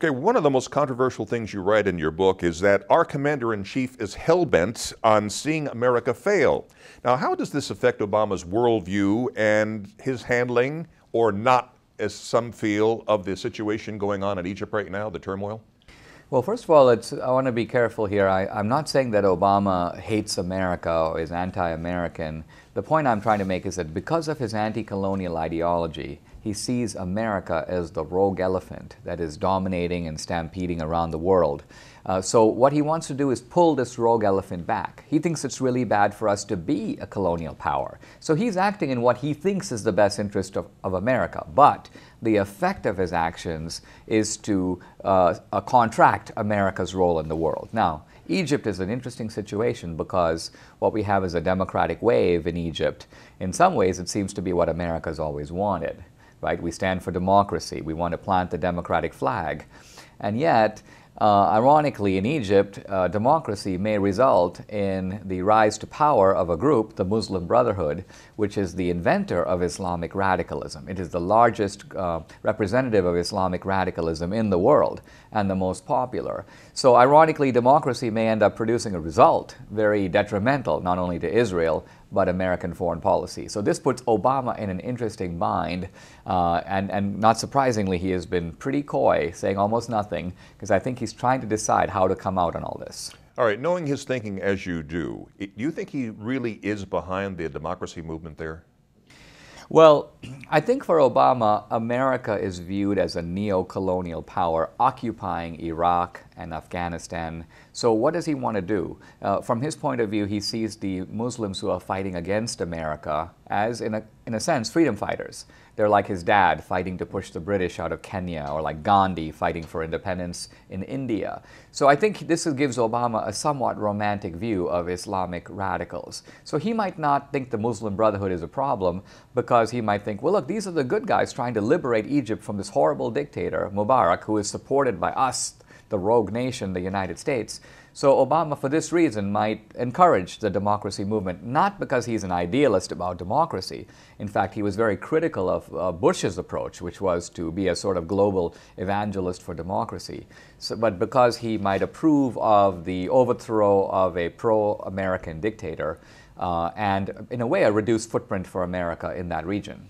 Okay, one of the most controversial things you write in your book is that our commander-in-chief is hell-bent on seeing America fail. Now, how does this affect Obama's worldview and his handling, or not, as some feel, of the situation going on in Egypt right now, the turmoil? Well, first of all, I want to be careful here. I'm not saying that Obama hates America or is anti-American. The point I'm trying to make is that because of his anti-colonial ideology, he sees America as the rogue elephant that is dominating and stampeding around the world. So what he wants to do is pull this rogue elephant back. He thinks it's really bad for us to be a colonial power. So he's acting in what he thinks is the best interest of America. But the effect of his actions is to contract America's role in the world. Now, Egypt is an interesting situation because what we have is a democratic wave in Egypt. In some ways, it seems to be what America's always wanted, right? We stand for democracy. We want to plant the democratic flag. And yet, ironically, in Egypt, democracy may result in the rise to power of a group, the Muslim Brotherhood, which is the inventor of Islamic radicalism. It is the largest representative of Islamic radicalism in the world and the most popular. So ironically, democracy may end up producing a result very detrimental not only to Israel, but American foreign policy. So this puts Obama in an interesting bind, and not surprisingly, he has been pretty coy, saying almost nothing, because I think he's trying to decide how to come out on all this. All right, knowing his thinking as you do you think he really is behind the democracy movement there? Well, I think for Obama, America is viewed as a neo-colonial power occupying Iraq and Afghanistan. So what does he want to do? From his point of view, he sees the Muslims who are fighting against America as, in a sense, freedom fighters. They're like his dad fighting to push the British out of Kenya, or like Gandhi fighting for independence in India. So I think this gives Obama a somewhat romantic view of Islamic radicals. So he might not think the Muslim Brotherhood is a problem because he might think, well, look, these are the good guys trying to liberate Egypt from this horrible dictator, Mubarak, who is supported by us, the rogue nation, the United States. So Obama, for this reason, might encourage the democracy movement, not because he's an idealist about democracy. In fact, he was very critical of Bush's approach, which was to be a sort of global evangelist for democracy. But because he might approve of the overthrow of a pro-American dictator, and in a way a reduced footprint for America in that region.